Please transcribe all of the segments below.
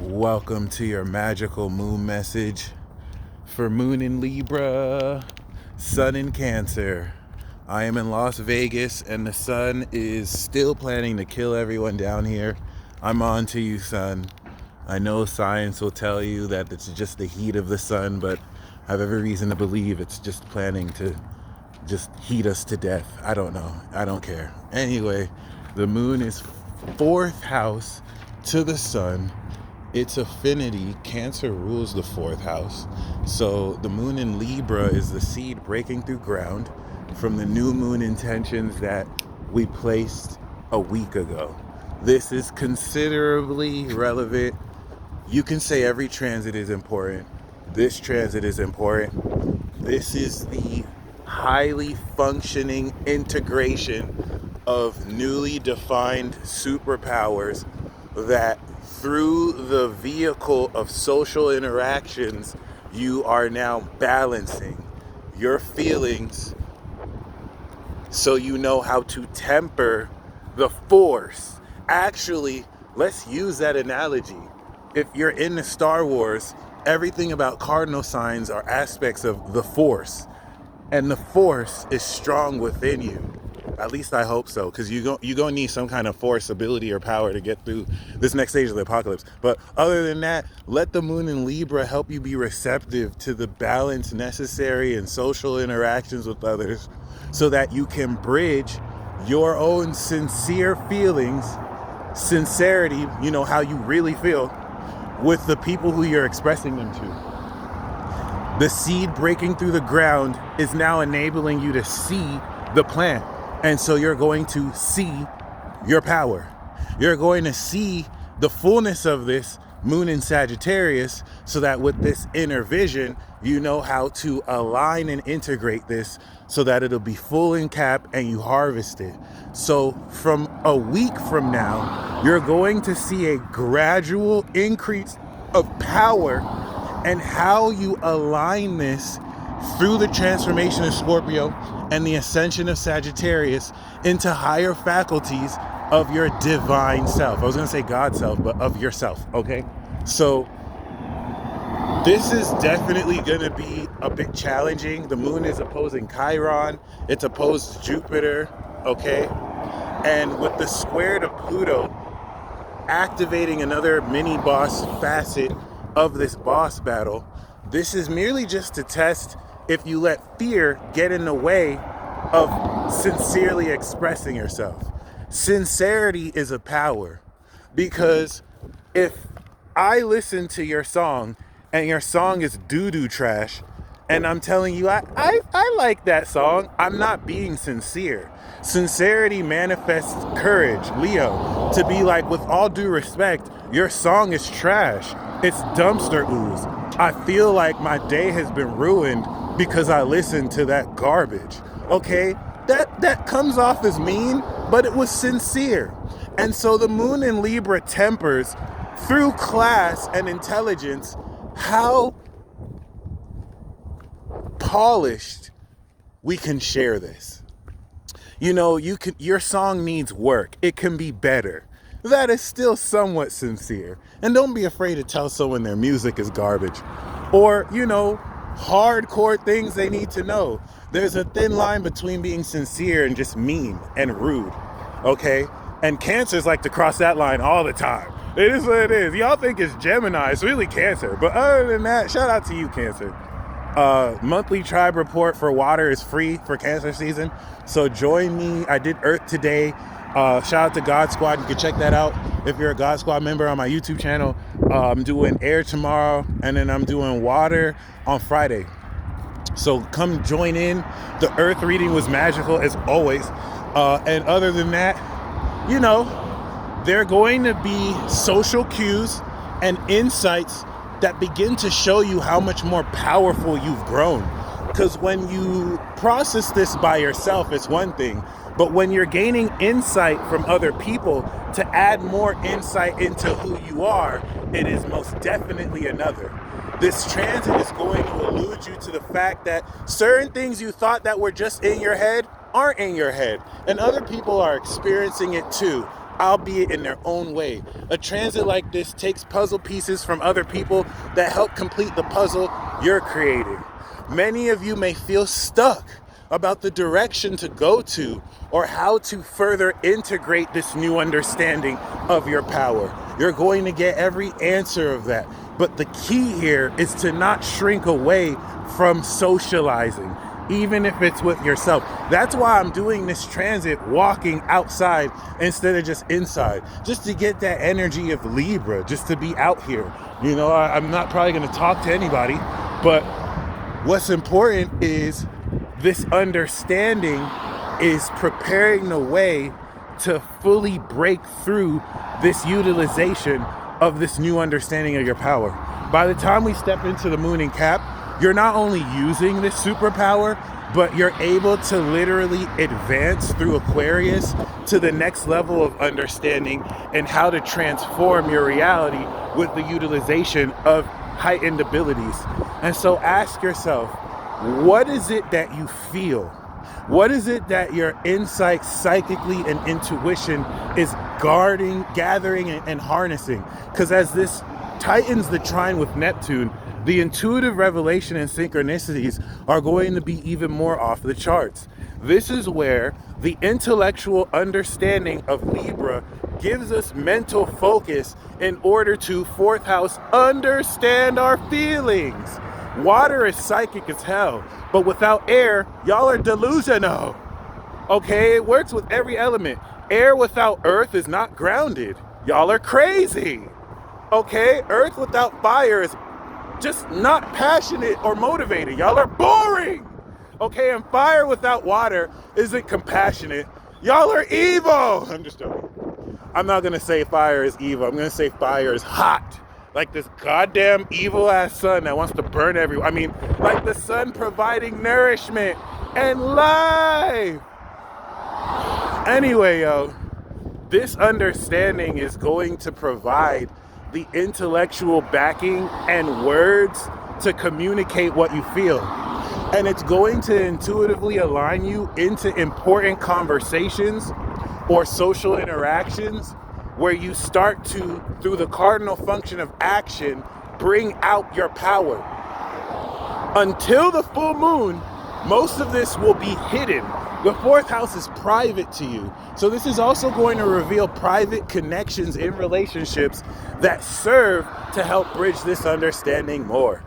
Welcome to your magical moon message for Moon in Libra, Sun in Cancer. I am in Las Vegas and the sun is still planning to kill everyone down here. I'm on to you, sun. I know science will tell you that it's just the heat of the sun, but I have every reason to believe it's just planning to just heat us to death. I don't know. I don't care. Anyway, the moon is fourth house to the sun. Its affinity, Cancer rules the fourth house. So the moon in Libra is the seed breaking through ground from the new moon intentions that we placed a week ago. This is considerably relevant. You can say every transit is important. This transit is important. This is the highly functioning integration of newly defined superpowers that through the vehicle of social interactions, you are now balancing your feelings so you know how to temper the force. Actually, let's use that analogy. If you're into Star Wars, everything about cardinal signs are aspects of the force. And the force is strong within you. At least I hope so, because you're going to need some kind of force, ability, or power to get through this next stage of the apocalypse. But other than that, let the moon in Libra help you be receptive to the balance necessary in social interactions with others so that you can bridge your own sincere feelings, sincerity, how you really feel, with the people who you're expressing them to. The seed breaking through the ground is now enabling you to see the plant. And so you're going to see your power. You're going to see the fullness of this moon in Sagittarius so that with this inner vision, you know how to align and integrate this so that it'll be full in cap and you harvest it. So from a week from now, you're going to see a gradual increase of power and how you align this through the transformation of Scorpio and the ascension of Sagittarius into higher faculties of your divine self. I was going to say God self, but of yourself, okay? So this is definitely going to be a bit challenging. The moon is opposing Chiron. It's opposed to Jupiter, okay? And with the square to Pluto activating another mini boss facet of this boss battle, this is merely just to test if you let fear get in the way of sincerely expressing yourself. Sincerity is a power, because if I listen to your song and your song is doo-doo trash and I'm telling you I like that song, I'm not being sincere. Sincerity manifests courage, Leo, to be like, with all due respect, your song is trash. It's dumpster ooze. I feel like my day has been ruined because I listened to that garbage. Okay? That comes off as mean, but it was sincere. And so the moon in Libra tempers through class and intelligence how polished we can share this. Your song needs work. It can be better. That is still somewhat sincere. And don't be afraid to tell someone their music is garbage. Or, hardcore things they need to know. There's a thin line between being sincere and just mean and rude. Okay? And Cancers like to cross that line all the time. It is what it is. Y'all think it's Gemini. It's really Cancer. But other than that, shout out to you, Cancer. Monthly tribe report for water is free for Cancer season. So join me. I did Earth today. Shout out to God Squad. You can check that out if you're a God Squad member on my YouTube channel. I'm doing air tomorrow, and then I'm doing water on Friday. So come join in. The Earth reading was magical as always. And other than that, there are going to be social cues and insights that begin to show you how much more powerful you've grown. Because when you process this by yourself, it's one thing. But when you're gaining insight from other people to add more insight into who you are, it is most definitely another. This transit is going to allude you to the fact that certain things you thought that were just in your head aren't in your head. And other people are experiencing it too. albeit in their own way. A transit like this takes puzzle pieces from other people that help complete the puzzle you're creating. Many of you may feel stuck about the direction to go to or how to further integrate this new understanding of your power. You're going to get every answer of that. But the key here is to not shrink away from socializing, even if it's with yourself. That's why I'm doing this transit walking outside instead of just inside, just to get that energy of Libra, just to be out here. You know, I'm not probably going to talk to anybody, but what's important is this understanding is preparing the way to fully break through this utilization of this new understanding of your power. By the time we step into the moon in Cap, you're not only using this superpower, but you're able to literally advance through Aquarius to the next level of understanding and how to transform your reality with the utilization of heightened abilities. And so ask yourself, what is it that you feel? What is it that your insight psychically and intuition is gathering and harnessing? Because as this tightens the trine with Neptune, the intuitive revelation and synchronicities are going to be even more off the charts. This is where the intellectual understanding of Libra gives us mental focus in order to, fourth house, understand our feelings. Water is psychic as hell, but without air, y'all are delusional. Okay, it works with every element. Air without earth is not grounded. Y'all are crazy. Okay, earth without fire is just not passionate or motivated. Y'all are boring. Okay, and fire without water isn't compassionate. Y'all are evil. I'm just joking. I'm not gonna say fire is evil. I'm gonna say fire is hot. Like this goddamn evil ass sun that wants to burn everyone. I mean, like the sun providing nourishment and life. Anyway, yo, this understanding is going to provide the intellectual backing and words to communicate what you feel. And it's going to intuitively align you into important conversations or social interactions where you start to, through the cardinal function of action, bring out your power. Until the full moon, most of this will be hidden. The fourth house is private to you. So this is also going to reveal private connections in relationships that serve to help bridge this understanding more.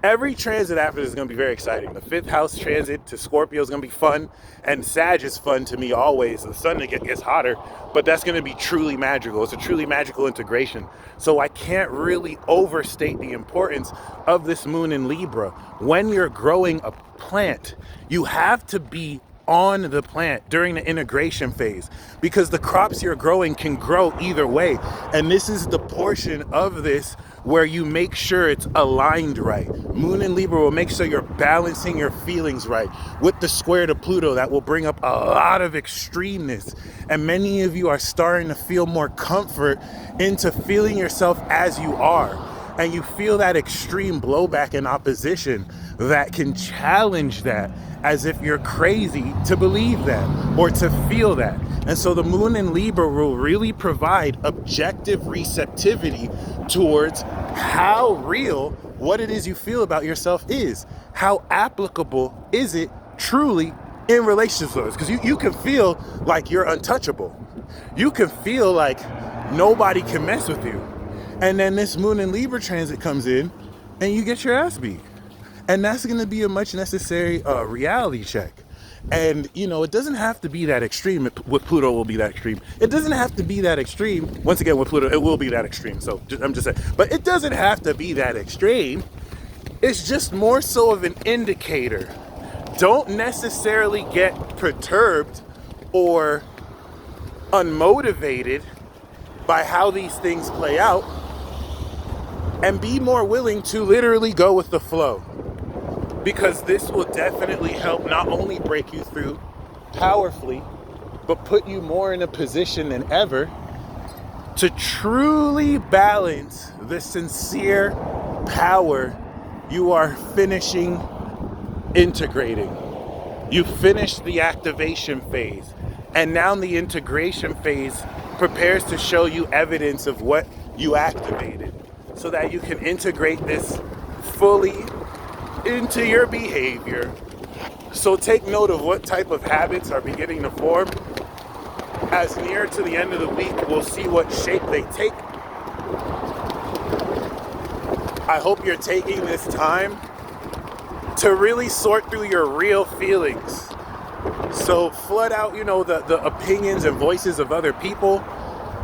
Every transit after this is going to be very exciting. The fifth house transit to Scorpio is going to be fun, and Sag is fun to me always. The sun gets hotter, but that's going to be truly magical. It's a truly magical integration. So I can't really overstate the importance of this moon in Libra. When you're growing a plant, you have to be on the plant during the integration phase, because the crops you're growing can grow either way. And this is the portion of this where you make sure it's aligned right. Moon in Libra will make sure you're balancing your feelings right. With the square to Pluto, that will bring up a lot of extremeness. And many of you are starting to feel more comfort into feeling yourself as you are. And you feel that extreme blowback and opposition that can challenge that, as if you're crazy to believe that or to feel that. And so the moon in Libra will really provide objective receptivity towards how real what it is you feel about yourself is. How applicable is it truly in relationships? Because you can feel like you're untouchable. You can feel like nobody can mess with you. And then this moon in Libra transit comes in and you get your ass beat. And that's going to be a much necessary reality check. And, you know, it doesn't have to be that extreme. With Pluto, it will be that extreme. It doesn't have to be that extreme. Once again, with Pluto, it will be that extreme. So I'm just saying. But it doesn't have to be that extreme. It's just more so of an indicator. Don't necessarily get perturbed or unmotivated by how these things play out. And be more willing to literally go with the flow. Because this will definitely help not only break you through powerfully, but put you more in a position than ever to truly balance the sincere power you are finishing integrating. You finished the activation phase, and now the integration phase prepares to show you evidence of what you activated so that you can integrate this fully into your behavior. So take note of what type of habits are beginning to form. As near to the end of the week, we'll see what shape they take. I hope you're taking this time to really sort through your real feelings. So flood out, the opinions and voices of other people.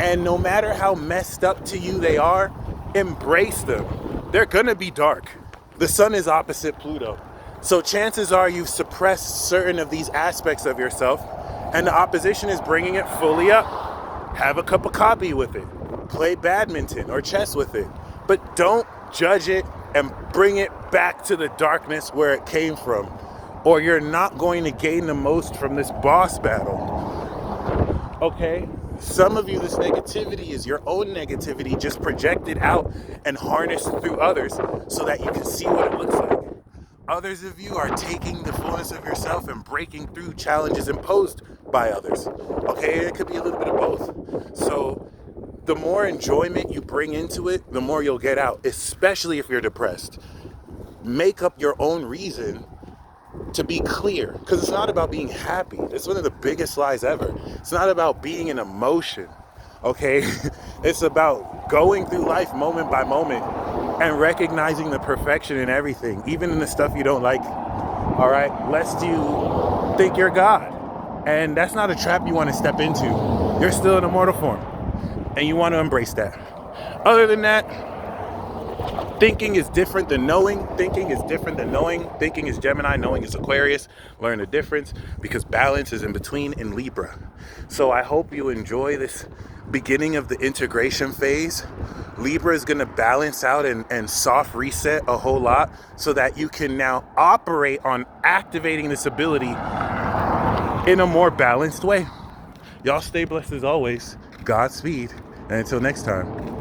And no matter how messed up to you they are, embrace them. They're gonna be dark. The sun is opposite Pluto. So chances are you've suppressed certain of these aspects of yourself, and the opposition is bringing it fully up. Have a cup of coffee with it. Play badminton or chess with it. But don't judge it and bring it back to the darkness where it came from, or you're not going to gain the most from this boss battle. Okay? Some of you, this negativity is your own negativity just projected out and harnessed through others so that you can see what it looks like. Others of you are taking the fullness of yourself and breaking through challenges imposed by others. Okay, it could be a little bit of both. So the more enjoyment you bring into it, the more you'll get out, especially if you're depressed. Make up your own reason to be clear, because it's not about being happy. It's one of the biggest lies ever. It's not about being an emotion, okay? It's about going through life moment by moment and recognizing the perfection in everything, even in the stuff you don't like, all right? Lest you think you're God. And that's not a trap you want to step into. You're still in a mortal form, and you want to embrace that. Other than that, thinking is different than knowing. Thinking is different than knowing. Thinking is Gemini, knowing is Aquarius. Learn the difference, because balance is in between in Libra. So I hope you enjoy this beginning of the integration phase. Libra is going to balance out and soft reset a whole lot so that you can now operate on activating this ability in a more balanced way. Y'all stay blessed as always. Godspeed. And until next time.